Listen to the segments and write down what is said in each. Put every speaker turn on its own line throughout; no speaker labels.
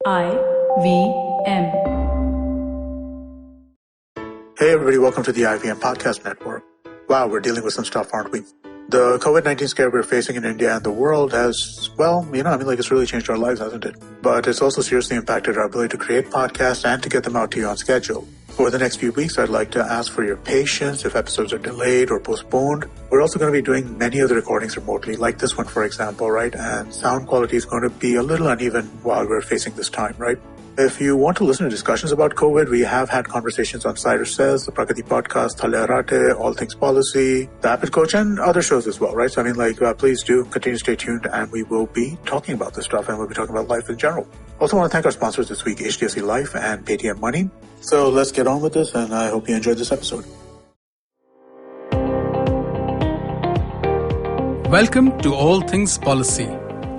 IVM.
Hey everybody, welcome to the IVM Podcast Network. Wow, we're dealing with some stuff, aren't we? The COVID-19 scare we're facing in India and the world has, it's really changed our lives, hasn't it? But it's also seriously impacted our ability to create podcasts and to get them out to you on schedule. For the next few weeks, I'd like to ask for your patience if episodes are delayed or postponed. We're also going to be doing many of the recordings remotely, like this one, for example, right? And sound quality is going to be a little uneven while we're facing this time, right? If you want to listen to discussions about COVID, we have had conversations on Cider Says, the Prakati Podcast, Thale Harate, All Things Policy, the Rapid Coach, and other shows as well, right? So, please do continue to stay tuned, and we will be talking about this stuff, and we'll be talking about life in general. Also want to thank our sponsors this week, HDFC Life and Paytm Money. So let's get on with this, and I hope you enjoyed this episode.
Welcome to All Things Policy,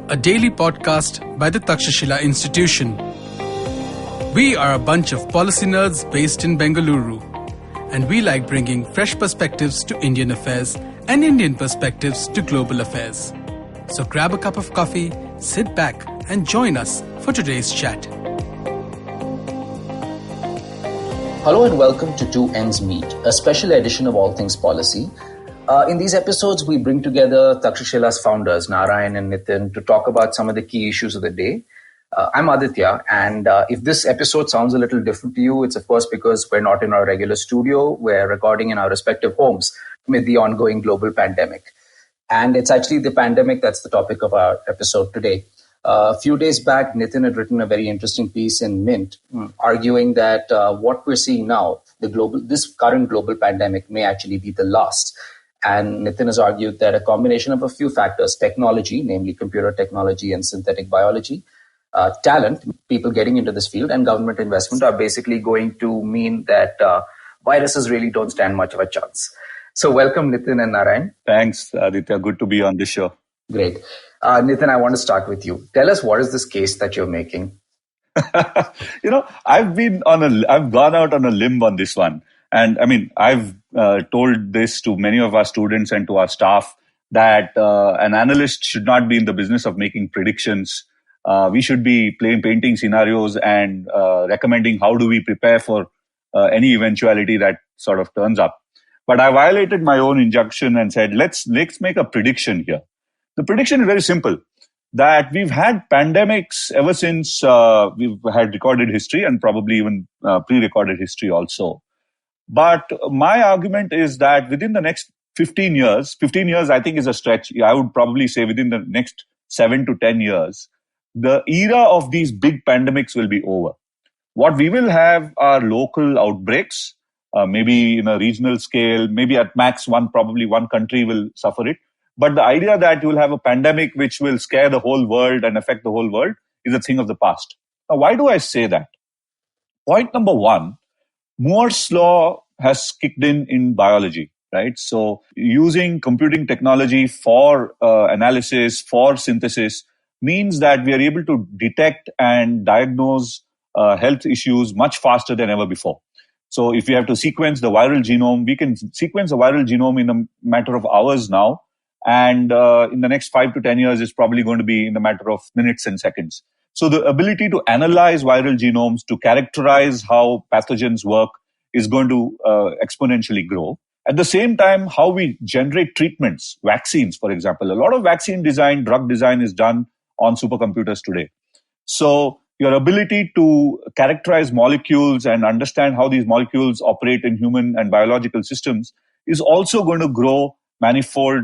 a daily podcast by the Takshashila Institution. We are a bunch of policy nerds based in Bengaluru, and we like bringing fresh perspectives to Indian affairs and Indian perspectives to global affairs. So grab a cup of coffee, sit back, and join us for today's chat.
Hello and welcome to Two Ends Meet, a special edition of All Things Policy. In these episodes, we bring together Takshashila's founders, Narayan and Nitin, to talk about some of the key issues of the day. I'm Aditya, and if this episode sounds a little different to you, it's of course because we're not in our regular studio. We're recording in our respective homes amid the ongoing global pandemic. And it's actually the pandemic that's the topic of our episode today. A few days back, Nitin had written a very interesting piece in Mint, arguing that what we're seeing now, this current global pandemic may actually be the last. And Nitin has argued that a combination of a few factors, technology, namely computer technology and synthetic biology, talent, people getting into this field, and government investment are basically going to mean that viruses really don't stand much of a chance. So welcome, Nitin and Narayan.
Thanks, Aditya. Good to be on this show.
Great. Nitin, I want to start with you. Tell us, what is this case that you're making?
I've gone out on a limb on this one. And I've told this to many of our students and to our staff that an analyst should not be in the business of making predictions. We should be painting scenarios and recommending how do we prepare for any eventuality that sort of turns up. But I violated my own injunction and said, let's make a prediction here. The prediction is very simple, that we've had pandemics ever since we've had recorded history and probably even pre-recorded history also. But my argument is that within the next 15 years I think is a stretch. I would probably say within the next 7 to 10 years, the era of these big pandemics will be over. What we will have are local outbreaks, maybe in a regional scale, maybe at max probably one country will suffer it. But the idea that you will have a pandemic which will scare the whole world and affect the whole world is a thing of the past. Now, why do I say that? Point number one, Moore's law has kicked in biology, right? So using computing technology for analysis, for synthesis, means that we are able to detect and diagnose health issues much faster than ever before. So if we have to sequence the viral genome, we can sequence the viral genome in a matter of hours now. And in the next 5 to 10 years, it's probably going to be in the matter of minutes and seconds. So the ability to analyze viral genomes, to characterize how pathogens work, is going to exponentially grow. At the same time, how we generate treatments, vaccines, for example. A lot of vaccine design, drug design is done on supercomputers today. So your ability to characterize molecules and understand how these molecules operate in human and biological systems is also going to grow manifold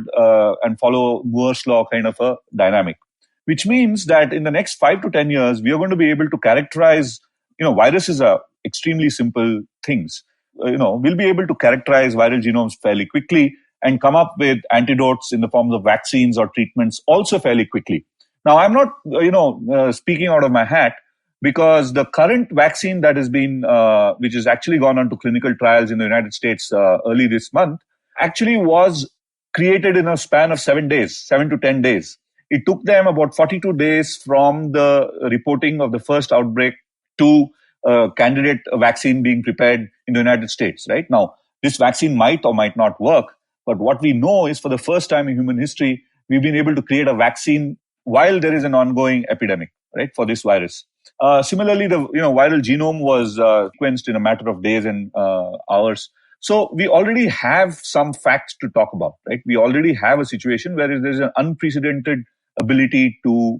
and follow Moore's law kind of a dynamic, which means that in the next 5 to 10 years, we are going to be able to characterize, viruses are extremely simple things. We'll be able to characterize viral genomes fairly quickly and come up with antidotes in the forms of vaccines or treatments also fairly quickly. Now, I'm not, speaking out of my hat, because the current vaccine that has been, which has actually gone on to clinical trials in the United States early this month, actually was created in a span of 7 to 10 days. It took them about 42 days from the reporting of the first outbreak to a candidate vaccine being prepared in the United States, right? Now, this vaccine might or might not work, but what we know is for the first time in human history, we've been able to create a vaccine while there is an ongoing epidemic, right, for this virus. Similarly, the viral genome was sequenced in a matter of days and hours. So we already have some facts to talk about, right? We already have a situation where there's an unprecedented ability to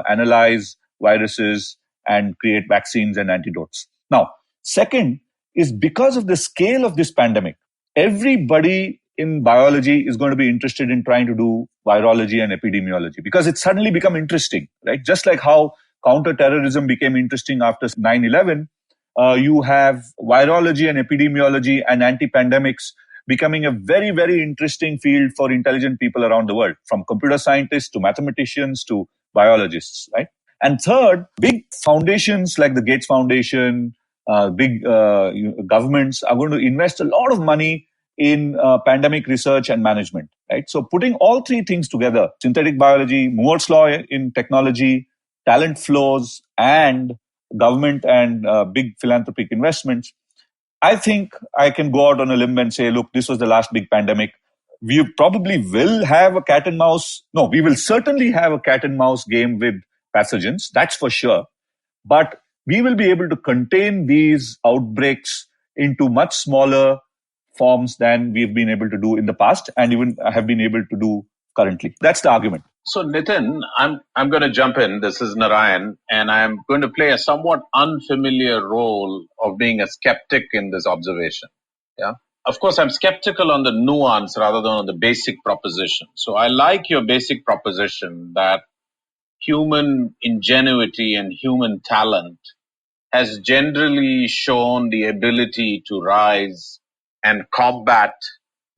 analyze viruses and create vaccines and antidotes. Now, second is because of the scale of this pandemic, everybody in biology is going to be interested in trying to do virology and epidemiology because it's suddenly become interesting, right? Just like how counterterrorism became interesting after 9/11, you have virology and epidemiology and anti-pandemics becoming a very, very interesting field for intelligent people around the world, from computer scientists to mathematicians to biologists, right? And third, big foundations like the Gates Foundation, big governments are going to invest a lot of money in pandemic research and management, right? So putting all three things together, synthetic biology, Moore's law in technology, talent flows, and government and big philanthropic investments, I think I can go out on a limb and say, look, this was the last big pandemic. We probably will have a cat and mouse. No, we will certainly have a cat and mouse game with pathogens. That's for sure. But we will be able to contain these outbreaks into much smaller forms than we've been able to do in the past and even have been able to do currently. That's the argument.
So Nitin, I'm going to jump in. This is Narayan, and I'm going to play a somewhat unfamiliar role of being a skeptic in this observation. Yeah. Of course, I'm skeptical on the nuance rather than on the basic proposition. So I like your basic proposition that human ingenuity and human talent has generally shown the ability to rise and combat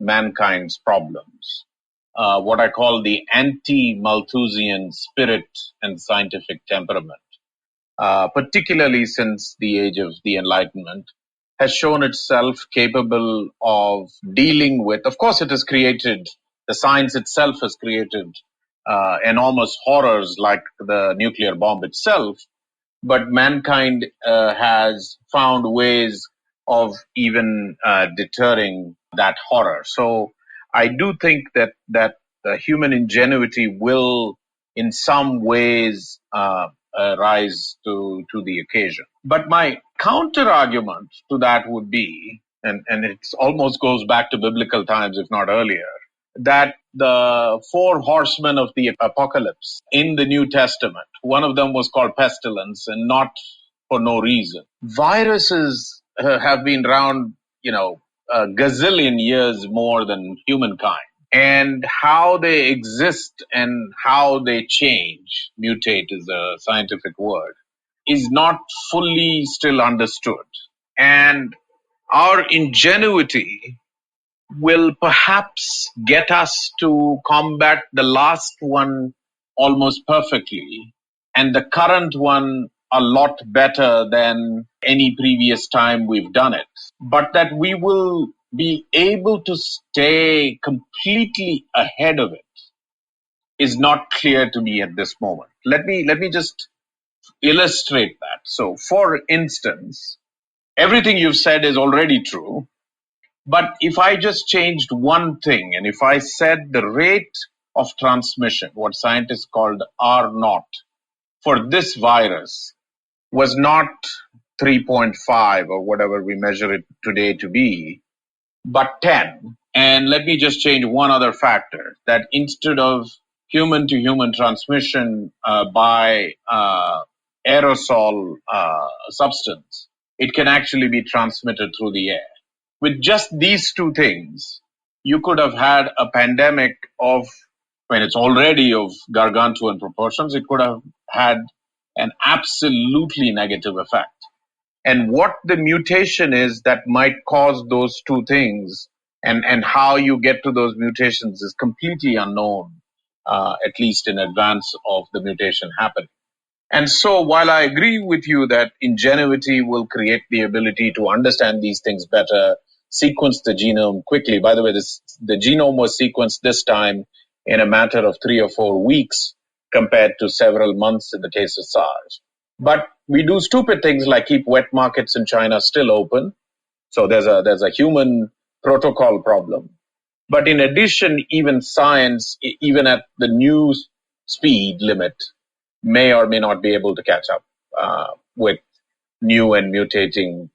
mankind's problems. What I call the anti-Malthusian spirit and scientific temperament, particularly since the age of the Enlightenment, has shown itself capable of dealing with, of course it has created, the science itself has created enormous horrors like the nuclear bomb itself, but mankind has found ways of even deterring that horror. So I do think that the human ingenuity will, in some ways, rise to the occasion. But my counter argument to that would be, and it almost goes back to biblical times, if not earlier, that the four horsemen of the apocalypse in the New Testament, one of them was called pestilence, and not for no reason. Viruses have been around, a gazillion years more than humankind. And how they exist and how they change, mutate is a scientific word, is not fully still understood. And our ingenuity will perhaps get us to combat the last one almost perfectly, and the current one a lot better than any previous time we've done it. But that we will be able to stay completely ahead of it is not clear to me at this moment. Let me just illustrate that. So, for instance, everything you've said is already true. But if I just changed one thing, and if I said the rate of transmission, what scientists called R0, for this virus was not 3.5 or whatever we measure it today to be, but 10. And let me just change one other factor, that instead of human to human transmission by aerosol substance, it can actually be transmitted through the air. With just these two things, you could have had a pandemic of, when it's already of gargantuan proportions, it could have had an absolutely negative effect. And what the mutation is that might cause those two things and how you get to those mutations is completely unknown, at least in advance of the mutation happening. And so while I agree with you that ingenuity will create the ability to understand these things better, sequence the genome quickly. By the way, the genome was sequenced this time in a matter of 3 or 4 weeks compared to several months in the case of SARS. But we do stupid things like keep wet markets in China still open. So there's a human protocol problem. But in addition, even science, even at the new speed limit, may or may not be able to catch up with new and mutating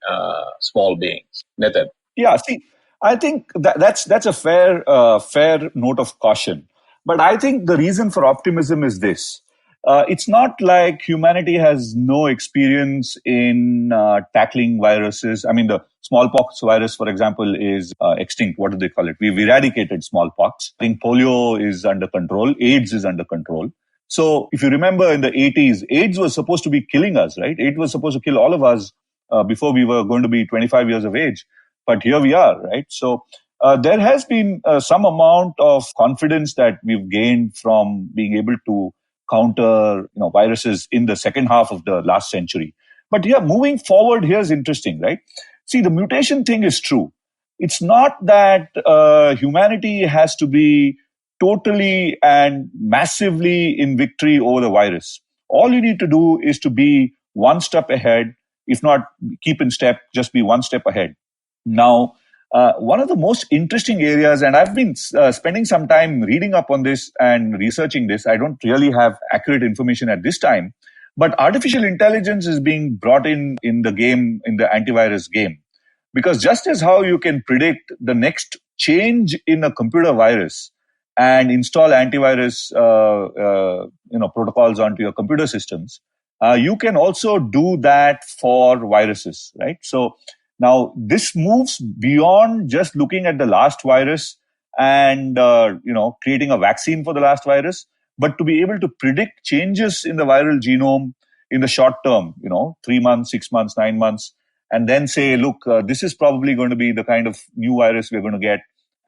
small beings. Nitin.
Yeah, see, I think that's a fair note of caution. But I think the reason for optimism is this: it's not like humanity has no experience in tackling viruses. I mean, the smallpox virus, for example, is extinct. What do they call it? We've eradicated smallpox. I think polio is under control. AIDS is under control. So, if you remember in the 80s, AIDS was supposed to be killing us, right? AIDS was supposed to kill all of us before we were going to be 25 years of age. But here we are, right? So there has been some amount of confidence that we've gained from being able to counter, viruses in the second half of the last century. But yeah, moving forward, here's interesting, right? See, the mutation thing is true. It's not that humanity has to be totally and massively in victory over the virus. All you need to do is to be one step ahead, if not keep in step, just be one step ahead. Now, one of the most interesting areas, and I've been spending some time reading up on this and researching this. I don't really have accurate information at this time, but artificial intelligence is being brought in the game, in the antivirus game. Because just as how you can predict the next change in a computer virus and install antivirus protocols onto your computer systems, you can also do that for viruses, right? So now this moves beyond just looking at the last virus and creating a vaccine for the last virus, but to be able to predict changes in the viral genome in the short term, 3 months, 6 months, 9 months, and then say, look, this is probably going to be the kind of new virus we're going to get,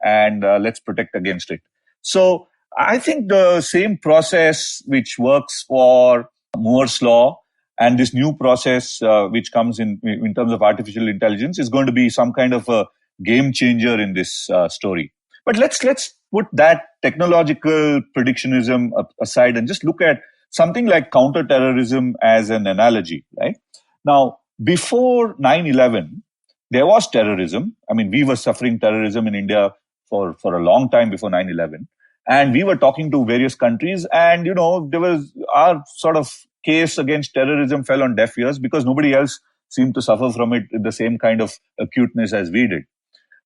and let's protect against it. So I think the same process which works for Moore's law and this new process which comes in terms of artificial intelligence is going to be some kind of a game changer in this story. But let's put that technological predictionism aside and just look at something like counterterrorism as an analogy, right? Now, before 9/11, there was terrorism. I mean, we were suffering terrorism in India for a long time before 9/11. And we were talking to various countries, and, there was our sort of case against terrorism fell on deaf ears because nobody else seemed to suffer from it with the same kind of acuteness as we did.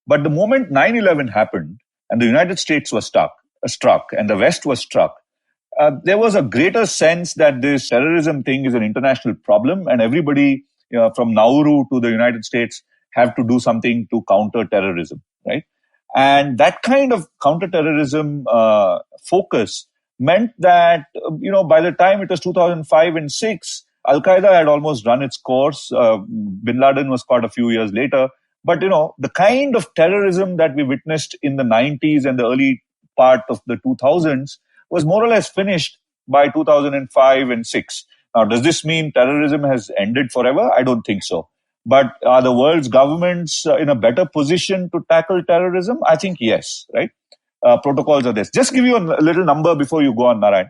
But the moment 9/11 happened and the United States was struck and the West was struck, there was a greater sense that this terrorism thing is an international problem, and everybody from Nauru to the United States have to do something to counter terrorism, right? And that kind of counterterrorism focus meant that, by the time it was 2005 and 6, Al-Qaeda had almost run its course. Bin Laden was caught a few years later. But, the kind of terrorism that we witnessed in the 90s and the early part of the 2000s was more or less finished by 2005 and 6. Now, does this mean terrorism has ended forever? I don't think so. But are the world's governments in a better position to tackle terrorism? I think yes, right? Protocols are this. Just give you a little number before you go on, Narayan.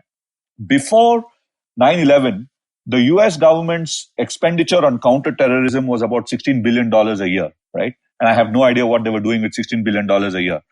Before 9/11, the US government's expenditure on counterterrorism was about $16 billion a year, right? And I have no idea what they were doing with $16 billion a year.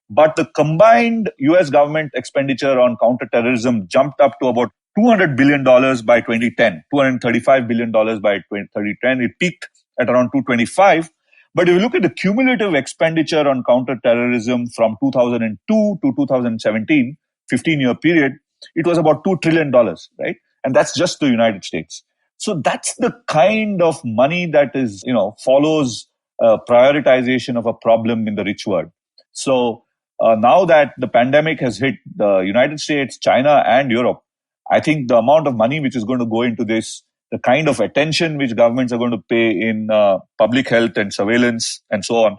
But the combined US government expenditure on counterterrorism jumped up to about $200 billion by 2010, $235 billion by 2010. It peaked at around 225. But if you look at the cumulative expenditure on counterterrorism from 2002 to 2017, 15-year period, it was about $2 trillion, right? And that's just the United States. So that's the kind of money that is, follows prioritization of a problem in the rich world. So now that the pandemic has hit the United States, China, and Europe, I think the amount of money which is going to go into this, the kind of attention which governments are going to pay in public health and surveillance and so on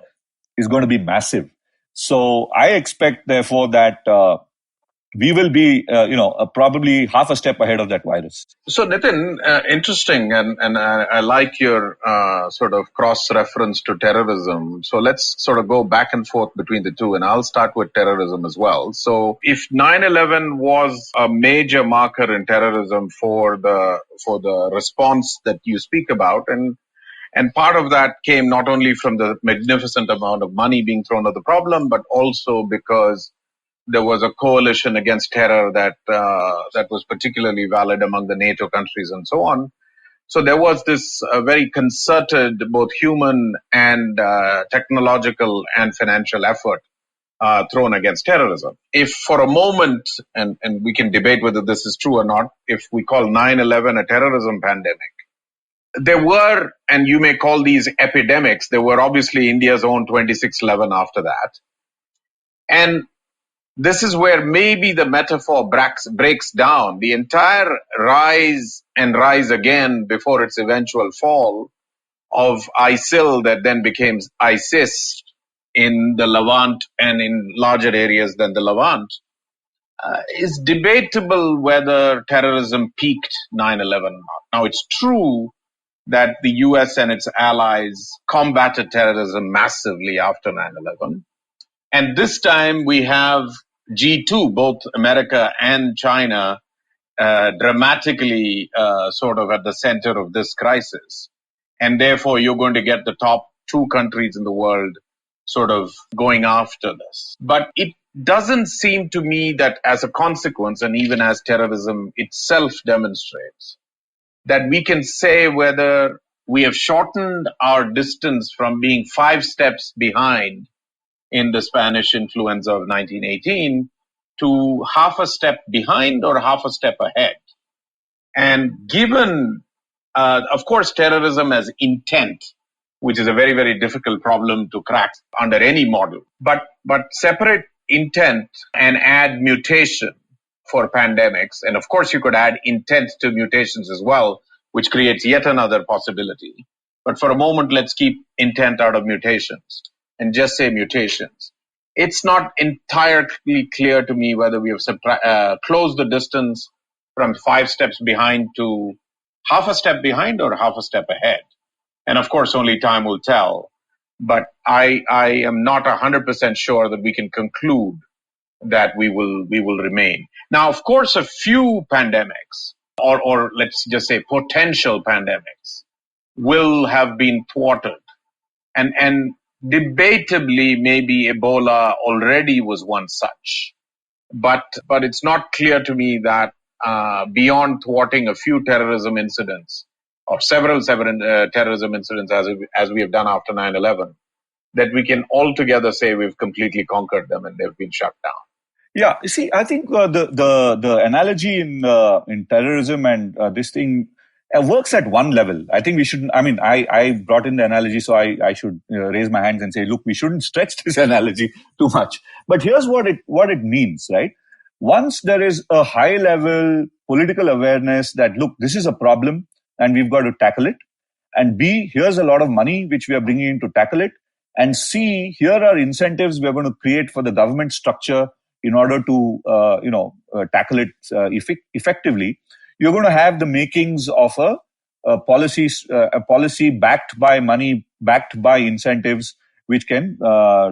is going to be massive. So I expect, therefore, that we will be, probably half a step ahead of that virus.
So, Nitin, interesting, and I like your sort of cross-reference to terrorism. So let's sort of go back and forth between the two, and I'll start with terrorism as well. So if 9/11 was a major marker in terrorism for the response that you speak about, and part of that came not only from the magnificent amount of money being thrown at the problem, but also because there was a coalition against terror that was particularly valid among the NATO countries and so on. So there was this very concerted, both human and technological and financial effort thrown against terrorism. If for a moment, and we can debate whether this is true or not, if we call 9/11 a terrorism pandemic, there were, and you may call these epidemics, there were obviously India's own 26/11 after that. And this is where maybe the metaphor breaks down. The entire rise and rise again before its eventual fall of ISIL that then became ISIS in the Levant and in larger areas than the Levant is debatable whether terrorism peaked 9/11. Now, it's true that the US and its allies combated terrorism massively after 9/11. And this time we have G2, both America and China, dramatically sort of at the center of this crisis. And therefore, you're going to get the top two countries in the world sort of going after this. But it doesn't seem to me that as a consequence, and even as terrorism itself demonstrates, that we can say whether we have shortened our distance from being 5 steps behind in the Spanish influenza of 1918 to half a step behind or half a step ahead. And given, of course, terrorism as intent, which is a very, very difficult problem to crack under any model, but separate intent and add mutation for pandemics. And of course, you could add intent to mutations as well, which creates yet another possibility. But for a moment, let's keep intent out of mutations and just say mutations. It's not entirely clear to me whether we have closed the distance from 5 steps behind to half a step behind or half a step ahead. And of course, only time will tell. But I am not 100% sure that we can conclude that we will remain. Now, of course, a few pandemics, or let's just say potential pandemics, will have been thwarted. And debatably, maybe Ebola already was one such. But it's not clear to me that beyond thwarting a few terrorism incidents, or several terrorism incidents as we have done after 9/11, that we can altogether say we've completely conquered them and they've been shut down.
Yeah, you see, I think the analogy in terrorism and this thing works at one level. I think we shouldn't. I mean, I brought in the analogy, so I should raise my hands and say, look, we shouldn't stretch this analogy too much. But here's what it means, right? Once there is a high level political awareness that, look, this is a problem and we've got to tackle it. And B, here's a lot of money which we are bringing in to tackle it. And C, here are incentives we are going to create for the government structure in order to tackle it effectively. You're going to have the makings of a policy backed by money, backed by incentives, which can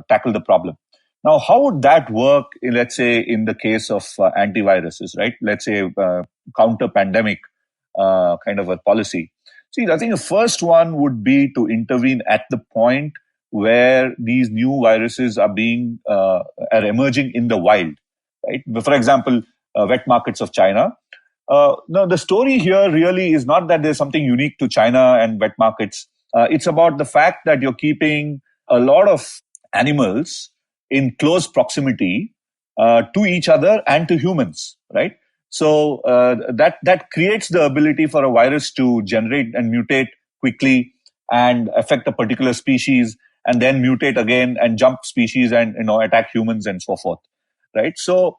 tackle the problem. Now, how would that work, let's say, in the case of antiviruses, right? Let's say counter-pandemic kind of a policy. See, I think the first one would be to intervene at the point where these new viruses are emerging in the wild, right? For example, wet markets of China. No, the story here really is not that there's something unique to China and wet markets. It's about the fact that you're keeping a lot of animals in close proximity to each other and to humans, right? So that creates the ability for a virus to generate and mutate quickly and affect a particular species, and then mutate again and jump species and attack humans and so forth, right? So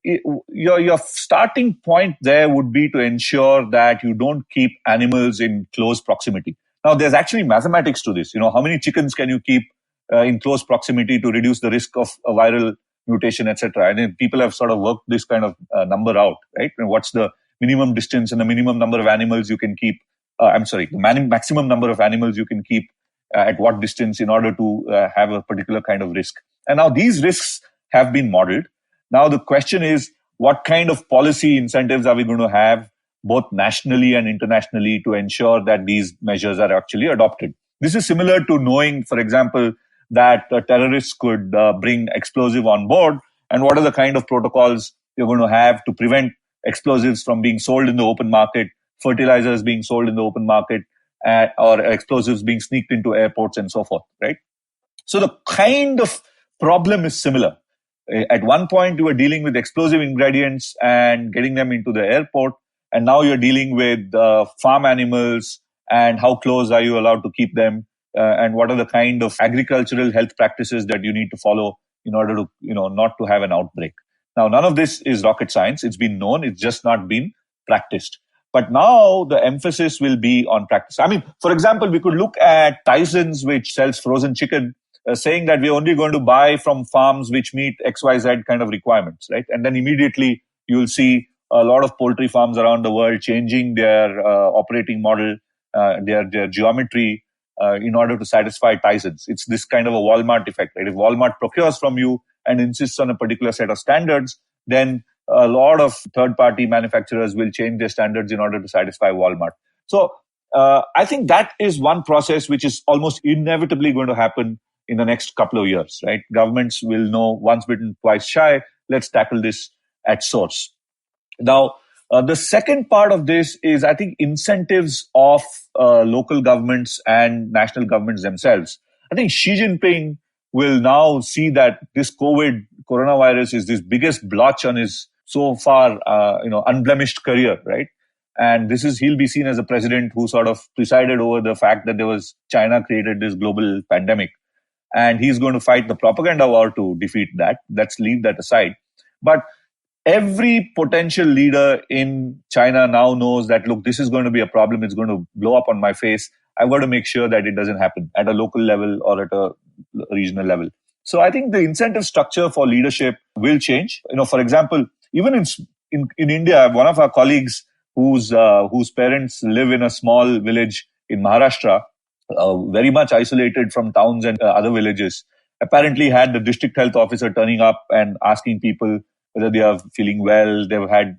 your starting point there would be to ensure that you don't keep animals in close proximity. Now, there's actually mathematics to this. How many chickens can you keep in close proximity to reduce the risk of a viral mutation, etc. And people have sort of worked this kind of number out, right? And what's the minimum distance and the minimum number of animals you can keep? The maximum number of animals you can keep at what distance in order to have a particular kind of risk. And now these risks have been modeled. Now the question is, what kind of policy incentives are we going to have, both nationally and internationally, to ensure that these measures are actually adopted? This is similar to knowing, for example, that terrorists could bring explosive on board, and what are the kind of protocols you're going to have to prevent explosives from being sold in the open market fertilizers being sold in the open market, or explosives being sneaked into airports and so forth, right? So the kind of problem is similar. At one point, you were dealing with explosive ingredients and getting them into the airport, and now you're dealing with farm animals and how close are you allowed to keep them, and what are the kind of agricultural health practices that you need to follow in order to, not to have an outbreak. Now, none of this is rocket science. It's been known. It's just not been practiced. But now the emphasis will be on practice. I mean, for example, we could look at Tyson's, which sells frozen chicken, saying that we're only going to buy from farms which meet XYZ kind of requirements, right? And then immediately you'll see a lot of poultry farms around the world changing their operating model, their geometry, in order to satisfy Tyson's. It's this kind of a Walmart effect, right? If Walmart procures from you and insists on a particular set of standards, then a lot of third-party manufacturers will change their standards in order to satisfy Walmart. So I think that is one process which is almost inevitably going to happen in the next couple of years, right? Governments will know once bitten, twice shy. Let's tackle this at source. Now, the second part of this is, I think, incentives of local governments and national governments themselves. I think Xi Jinping will now see that this coronavirus is this biggest blotch on his so far, unblemished career, right? And he'll be seen as a president who sort of presided over the fact that China created this global pandemic. And he's going to fight the propaganda war to defeat that. Let's leave that aside. But every potential leader in China now knows that, look, this is going to be a problem. It's going to blow up on my face. I've got to make sure that it doesn't happen at a local level or at a regional level. So I think the incentive structure for leadership will change. For example, even in India, one of our colleagues whose parents live in a small village in Maharashtra, very much isolated from towns and other villages, apparently had the district health officer turning up and asking people whether they are feeling well, they've had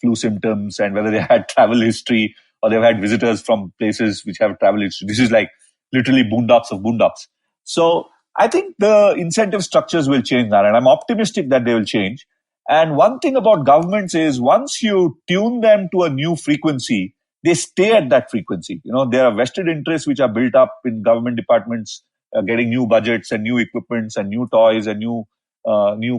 flu symptoms, and whether they had travel history or they've had visitors from places which have travel history. This is like literally boondocks of boondocks. So I think the incentive structures will change now, and I'm optimistic that they will change. And one thing about governments is once you tune them to a new frequency, they stay at that frequency. There are vested interests which are built up in government departments, getting new budgets and new equipments and new toys and new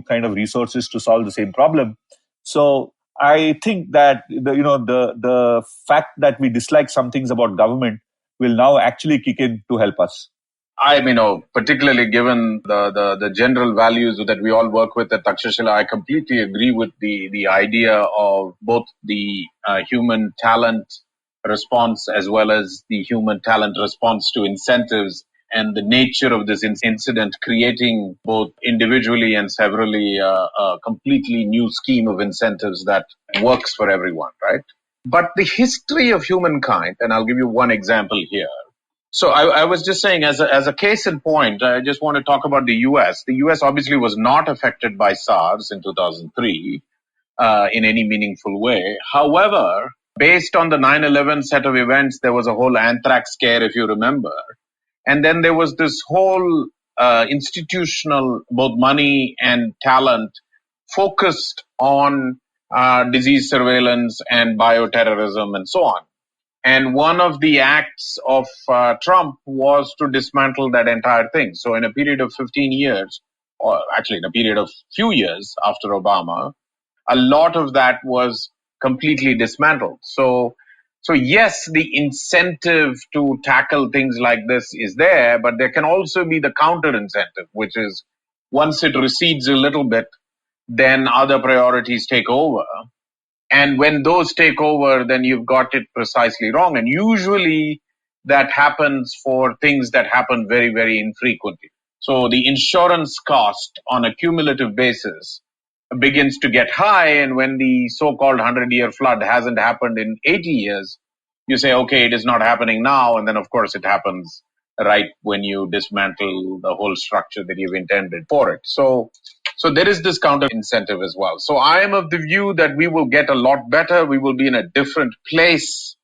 kind of resources to solve the same problem. So I think that the fact that we dislike some things about government will now actually kick in to help us.
Particularly given the general values that we all work with at Takshashila, I completely agree with the idea of both the human talent response as well as the human talent response to incentives, and the nature of this incident creating both individually and severally a completely new scheme of incentives that works for everyone, right? But the history of humankind, and I'll give you one example here. So I was just saying, as a case in point, I just want to talk about the U.S. The U.S. obviously was not affected by SARS in 2003 in any meaningful way. However, based on the 9/11 set of events, there was a whole anthrax scare, if you remember. And then there was this whole institutional, both money and talent, focused on disease surveillance and bioterrorism and so on. And one of the acts of Trump was to dismantle that entire thing. So in a period of 15 years, or actually in a period of few years after Obama, a lot of that was completely dismantled. So yes, the incentive to tackle things like this is there, but there can also be the counter incentive, which is once it recedes a little bit, then other priorities take over. And when those take over, then you've got it precisely wrong. And usually that happens for things that happen very, very infrequently. So the insurance cost on a cumulative basis begins to get high. And when the so-called 100-year flood hasn't happened in 80 years, you say, okay, it is not happening now. And then, of course, it happens right when you dismantle the whole structure that you've intended for it. So there is this counter incentive as well. So I am of the view that we will get a lot better. We will be in a different place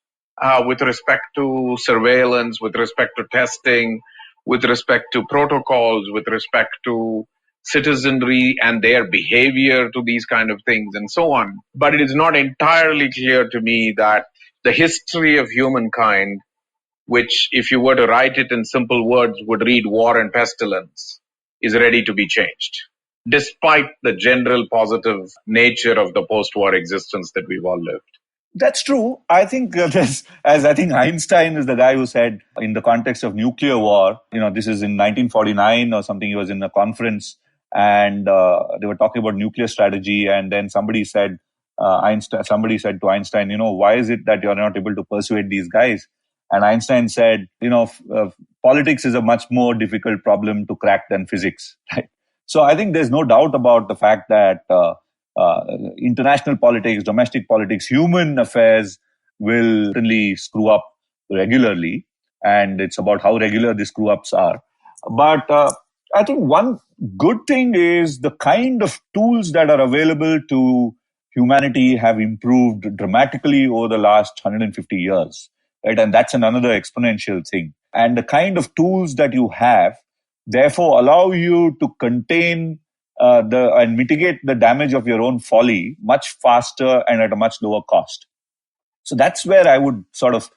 with respect to surveillance, with respect to testing, with respect to protocols, with respect to citizenry and their behavior to these kind of things and so on. But it is not entirely clear to me that the history of humankind, which if you were to write it in simple words would read war and pestilence, is ready to be changed, despite the general positive nature of the post-war existence that we've all lived.
That's true. I think as I think Einstein is the guy who said in the context of nuclear war, this is in 1949 or something. He was in a conference and they were talking about nuclear strategy. And then somebody said to Einstein, why is it that you're not able to persuade these guys? And Einstein said, politics is a much more difficult problem to crack than physics. Right? So I think there's no doubt about the fact that international politics, domestic politics, human affairs will certainly screw up regularly. And it's about how regular the screw ups are. But I think one good thing is the kind of tools that are available to humanity have improved dramatically over the last 150 years. Right? And that's another exponential thing. And the kind of tools that you have, therefore, allow you to contain and mitigate the damage of your own folly much faster and at a much lower cost. So that's where I would sort of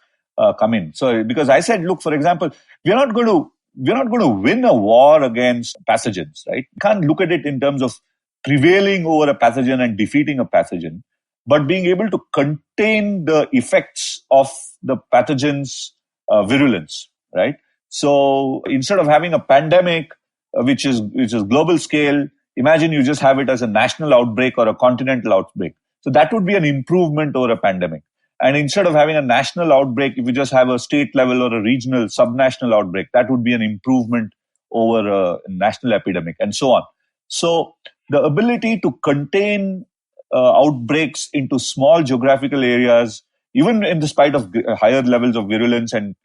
come in. So because I said, look, for example, we're not going to win a war against pathogens, right? You can't look at it in terms of prevailing over a pathogen and defeating a pathogen, but being able to contain the effects of the pathogen's virulence, right? So instead of having a pandemic, which is global scale, imagine you just have it as a national outbreak or a continental outbreak. So that would be an improvement over a pandemic. And instead of having a national outbreak, if you just have a state level or a regional, subnational outbreak, that would be an improvement over a national epidemic and so on. So the ability to contain outbreaks into small geographical areas, even in the spite of higher levels of virulence and,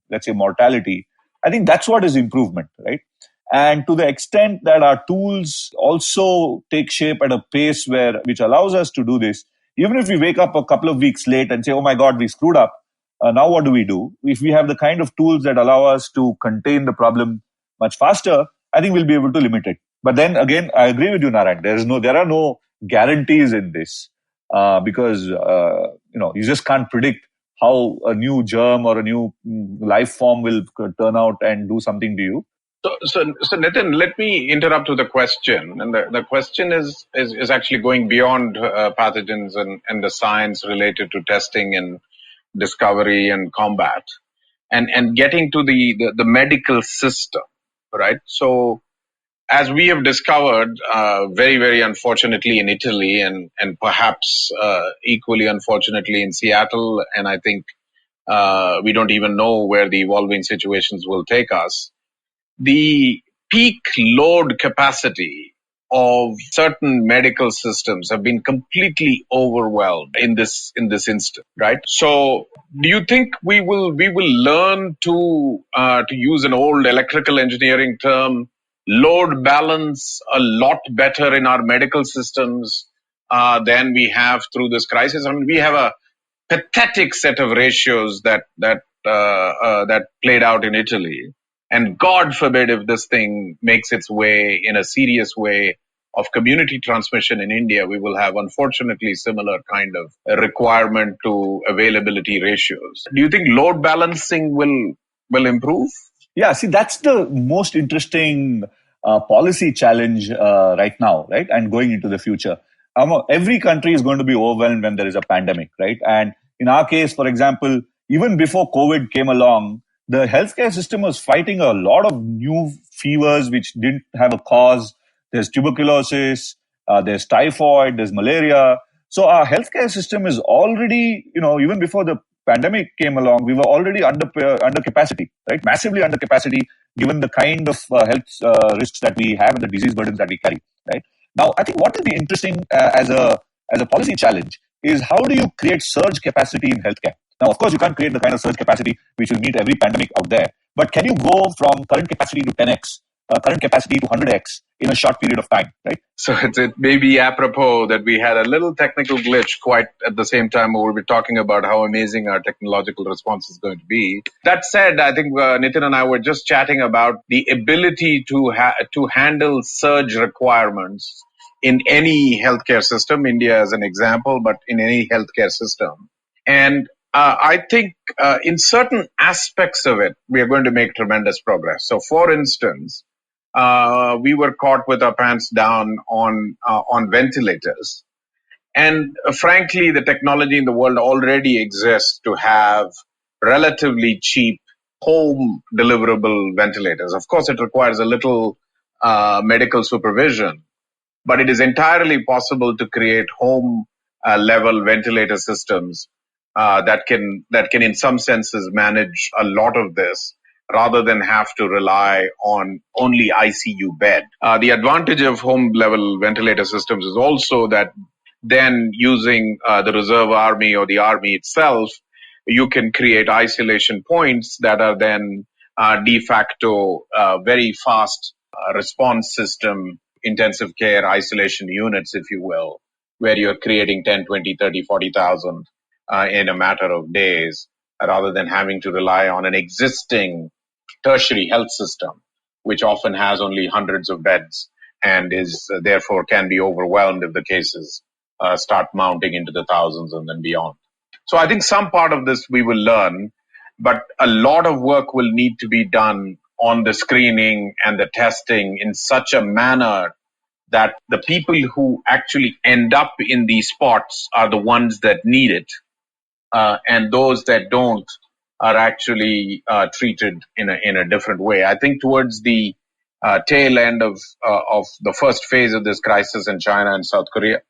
let's say, mortality, I think that's what is improvement, right? And to the extent that our tools also take shape at a pace which allows us to do this, even if we wake up a couple of weeks late and say, oh my God, we screwed up, now what do we do? If we have the kind of tools that allow us to contain the problem much faster, I think we'll be able to limit it. But then again, I agree with you, Narayan. There are no guarantees in this because you just can't predict how a new germ or a new life form will turn out and do something to you.
So Nitin, let me interrupt with a question. And the question is actually going beyond pathogens and the science related to testing and discovery and combat and getting to the medical system, right? So as we have discovered, very, very unfortunately in Italy and perhaps equally unfortunately in Seattle, and I think we don't even know where the evolving situations will take us, the peak load capacity of certain medical systems have been completely overwhelmed in this instant, right? So do you think we will learn to use an old electrical engineering term, load balance a lot better in our medical systems than we have through this crisis? I mean, we have a pathetic set of ratios that played out in Italy. And God forbid if this thing makes its way in a serious way of community transmission in India, we will have unfortunately similar kind of requirement to availability ratios. Do you think load balancing will improve?
Yeah, see, that's the most interesting policy challenge right now, right? And going into the future. Every country is going to be overwhelmed when there is a pandemic, right? And in our case, for example, even before COVID came along, the healthcare system was fighting a lot of new fevers which didn't have a cause. There's tuberculosis, there's typhoid, there's malaria. So our healthcare system is already, even before the pandemic came along, we were already under capacity, right? Massively under capacity, given the kind of health risks that we have and the disease burdens that we carry, right? Now, I think what will be interesting as a policy challenge is how do you create surge capacity in healthcare? Now, of course, you can't create the kind of surge capacity which will meet every pandemic out there. But can you go from current capacity to 10x current capacity to 100x in a short period of time, right?
So it may be apropos that we had a little technical glitch quite at the same time where we were talking about how amazing our technological response is going to be. That said, I think Nitin and I were just chatting about the ability to handle surge requirements in any healthcare system, India as an example, but in any healthcare system. And I think in certain aspects of it, we are going to make tremendous progress. So, for instance, we were caught with our pants down on ventilators, and frankly, the technology in the world already exists to have relatively cheap home deliverable ventilators. Of course, it requires a little medical supervision, but it is entirely possible to create home level ventilator systems that can in some senses manage a lot of this rather than have to rely on only ICU bed. The advantage of home level ventilator systems is also that then using the reserve army or the army itself, you can create isolation points that are then de facto very fast response system, intensive care isolation units, if you will, where you're creating 10, 20, 30, 40,000 in a matter of days, rather than having to rely on an existing tertiary health system, which often has only hundreds of beds and is therefore can be overwhelmed if the cases start mounting into the thousands and then beyond. So I think some part of this we will learn, but a lot of work will need to be done on the screening and the testing in such a manner that the people who actually end up in these spots are the ones that need it, and those that don't are actually treated in a different way. I think towards the tail end of the first phase of this crisis in China and South Korea,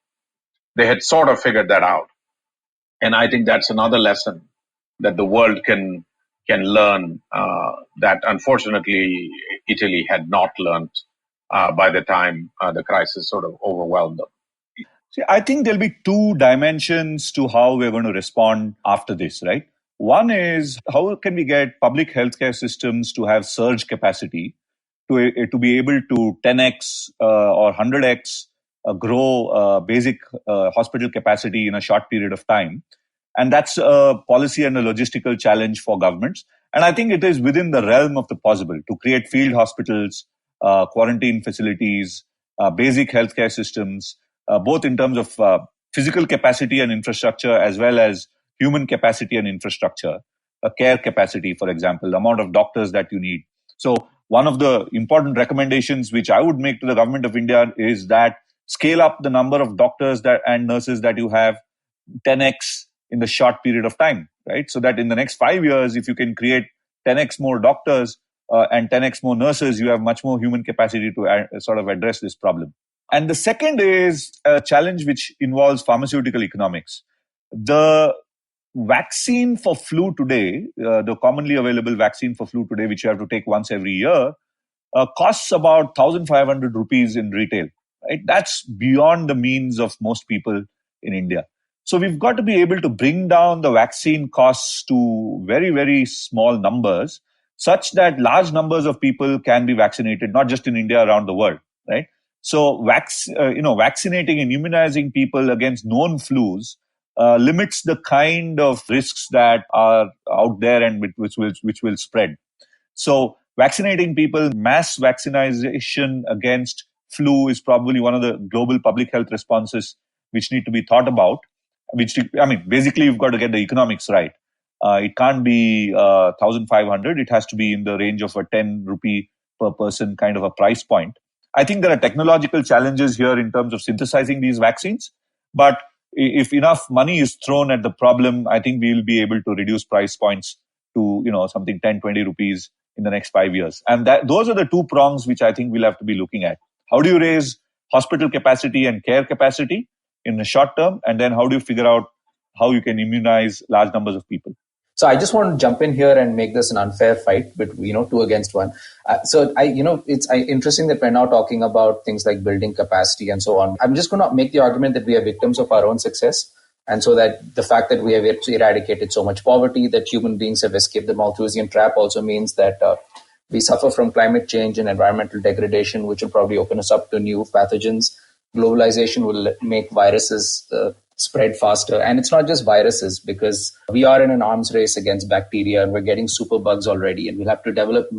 they had sort of figured that out. And I think that's another lesson that the world can learn that unfortunately Italy had not learned by the time the crisis sort of overwhelmed them.
See, I think there'll be two dimensions to how we're going to respond after this, right? One is how can we get public healthcare systems to have surge capacity to be able to 10x or 100x grow basic hospital capacity in a short period of time. And that's a policy and a logistical challenge for governments. And I think it is within the realm of the possible to create field hospitals, quarantine facilities, basic healthcare systems, both in terms of physical capacity and infrastructure, as well as human capacity and infrastructure, care capacity, for example, the amount of doctors that you need. So one of the important recommendations which I would make to the government of India is that scale up the number of doctors and nurses that you have 10x in the short period of time, right? So that in the next 5 years, if you can create 10x more doctors and 10x more nurses, you have much more human capacity to sort of address this problem. And the second is a challenge which involves pharmaceutical economics. The vaccine for flu today, the commonly available vaccine for flu today, which you have to take once every year, costs about 1,500 rupees in retail. Right? That's beyond the means of most people in India. So we've got to be able to bring down the vaccine costs to very, very small numbers, such that large numbers of people can be vaccinated, not just in India, around the world. Right? So vaccinating and immunizing people against known flus limits the kind of risks that are out there and which will spread. So vaccinating people, mass vaccination against flu is probably one of the global public health responses which need to be thought about. Basically, you've got to get the economics right. It can't be 1,500. It has to be in the range of a 10 rupee per person kind of a price point. I think there are technological challenges here in terms of synthesizing these vaccines, but if enough money is thrown at the problem, I think we will be able to reduce price points to something 10, 20 rupees in the next 5 years. And those are the two prongs which I think we'll have to be looking at. How do you raise hospital capacity and care capacity in the short term? And then how do you figure out how you can immunize large numbers of people?
So I just want to jump in here and make this an unfair fight, but two against one. It's interesting that we're now talking about things like building capacity and so on. I'm just going to make the argument that we are victims of our own success, and so that the fact that we have eradicated so much poverty, that human beings have escaped the Malthusian trap, also means that We suffer from climate change and environmental degradation, which will probably open us up to new pathogens. Globalization will make viruses spread faster. And it's not just viruses, because we are in an arms race against bacteria and we're getting superbugs already. And we'll have to develop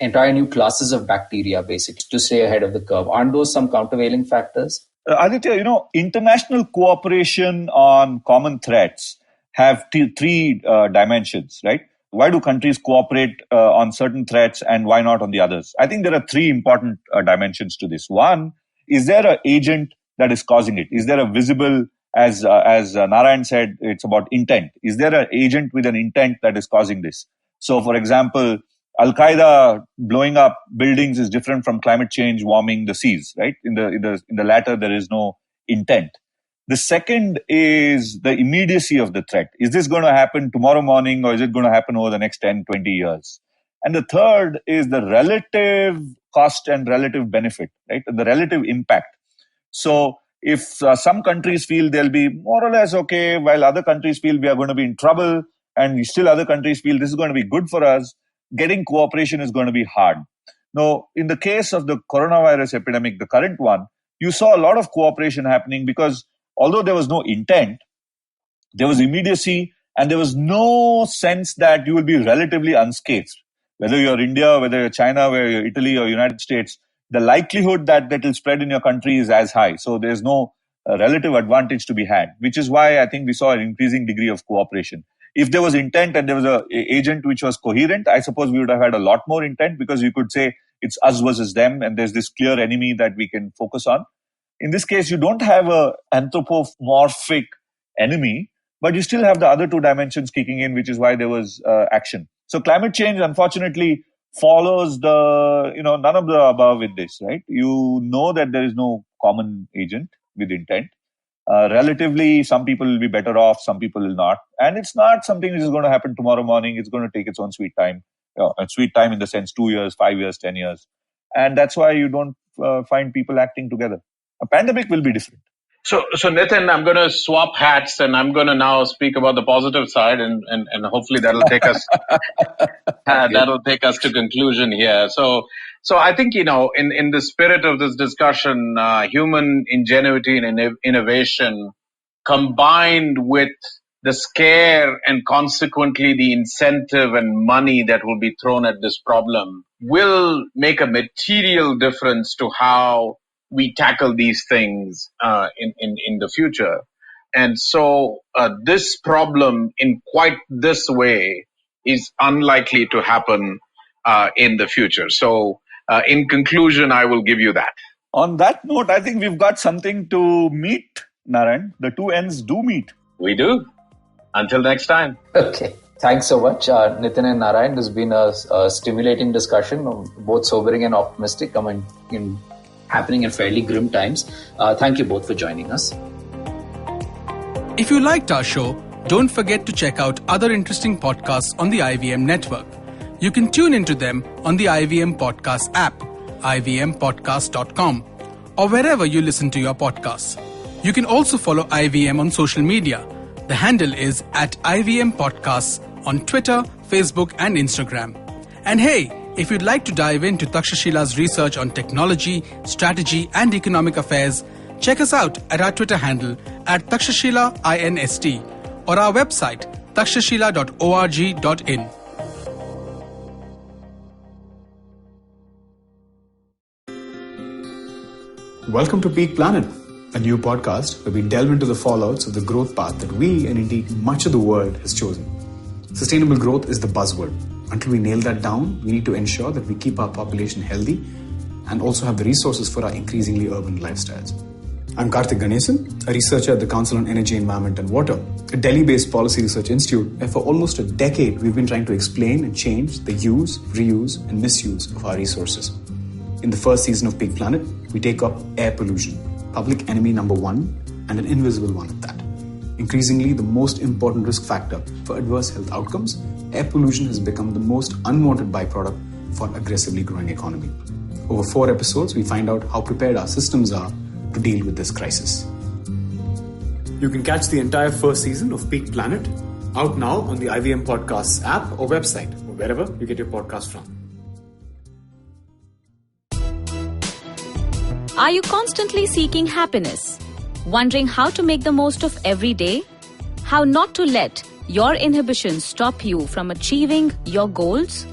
entire new classes of bacteria, basically, to stay ahead of the curve. Aren't those some countervailing factors?
Aditya, international cooperation on common threats have three dimensions, right? Why do countries cooperate on certain threats and why not on the others? I think there are three important dimensions to this. One, is there an agent that is causing it? Is there a visible, as Narayan said, it's about intent. Is there an agent with an intent that is causing this? So, for example, Al-Qaeda blowing up buildings is different from climate change warming the seas, right? In the latter, there is no intent. The second is the immediacy of the threat. Is this going to happen tomorrow morning, or is it going to happen over the next 10, 20 years? And the third is the relative cost and relative benefit, right? The relative impact. So if some countries feel they'll be more or less okay, while other countries feel we are going to be in trouble, and still other countries feel this is going to be good for us, getting cooperation is going to be hard. Now, in the case of the coronavirus epidemic, the current one, you saw a lot of cooperation happening because although there was no intent, there was immediacy, and there was no sense that you will be relatively unscathed. Whether you're India, whether you're China, whether you're Italy or United States, the likelihood that will spread in your country is as high. So there's no relative advantage to be had, which is why I think we saw an increasing degree of cooperation. If there was intent and there was an agent which was coherent, I suppose we would have had a lot more intent, because you could say it's us versus them and there's this clear enemy that we can focus on. In this case, you don't have an anthropomorphic enemy, but you still have the other two dimensions kicking in, which is why there was action. So climate change, unfortunately, follows none of the above in this, right? You know that there is no common agent with intent. Relatively, some people will be better off, some people will not. And it's not something which is going to happen tomorrow morning. It's going to take its own sweet time. Sweet time in the sense 2 years, 5 years, 10 years. And that's why you don't find people acting together. A pandemic will be different.
So Nitin, I'm going to swap hats and I'm going to now speak about the positive side, and hopefully that'll take us to conclusion here. So I think, in the spirit of this discussion, human ingenuity and innovation combined with the scare and consequently the incentive and money that will be thrown at this problem will make a material difference to how we tackle these things in the future. And so this problem in quite this way is unlikely to happen in the future. So in conclusion, I will give you that.
On that note, I think we've got something to meet, Narayan. The two ends do meet.
We do. Until next time.
Okay. Thanks so much, Nitin and Narayan. This has been a stimulating discussion, both sobering and optimistic, happening in fairly grim times. Thank you both for joining us.
If you liked our show, don't forget to check out other interesting podcasts on the IVM network. You can tune into them on the IVM Podcast app, ivmpodcast.com, or wherever you listen to your podcasts. You can also follow IVM on social media. The handle is @IVM Podcasts on Twitter, Facebook, and Instagram. And hey, if you'd like to dive into Takshashila's research on technology, strategy, and economic affairs, check us out at our Twitter handle @TakshashilaINST or our website takshashila.org.in.
Welcome to Peak Planet, a new podcast where we delve into the fallouts of the growth path that we, and indeed much of the world, has chosen. Sustainable growth is the buzzword. Until we nail that down, we need to ensure that we keep our population healthy and also have the resources for our increasingly urban lifestyles. I'm Karthik Ganesan, a researcher at the Council on Energy, Environment and Water, a Delhi-based policy research institute where for almost a decade we've been trying to explain and change the use, reuse and misuse of our resources. In the first season of Peak Planet, we take up air pollution, public enemy number one and an invisible one at that. Increasingly, the most important risk factor for adverse health outcomes, air pollution has become the most unwanted byproduct for an aggressively growing economy. Over 4 episodes, we find out how prepared our systems are to deal with this crisis. You can catch the entire first season of Peak Planet out now on the IVM Podcasts app or website, or wherever you get your podcast from.
Are you constantly seeking happiness? Wondering how to make the most of every day? How not to let your inhibitions stop you from achieving your goals?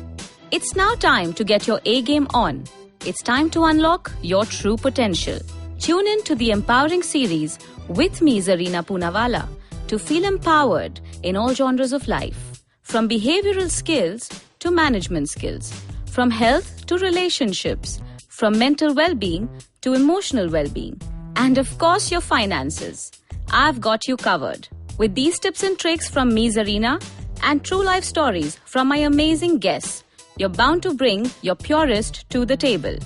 It's now time to get your A game on. It's time to unlock your true potential. Tune in to the Empowering series with me, Zarina Poonawalla, to feel empowered in all genres of life. From behavioral skills to management skills. From health to relationships. From mental well-being to emotional well-being. And of course, your finances. I've got you covered. With these tips and tricks from me, Zarina, and true life stories from my amazing guests, you're bound to bring your purest to the table.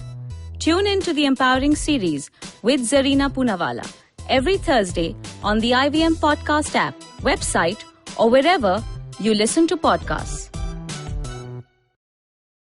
Tune in to the Empowering series with Zarina Poonawalla every Thursday on the IVM Podcast app, website, or wherever you listen to podcasts.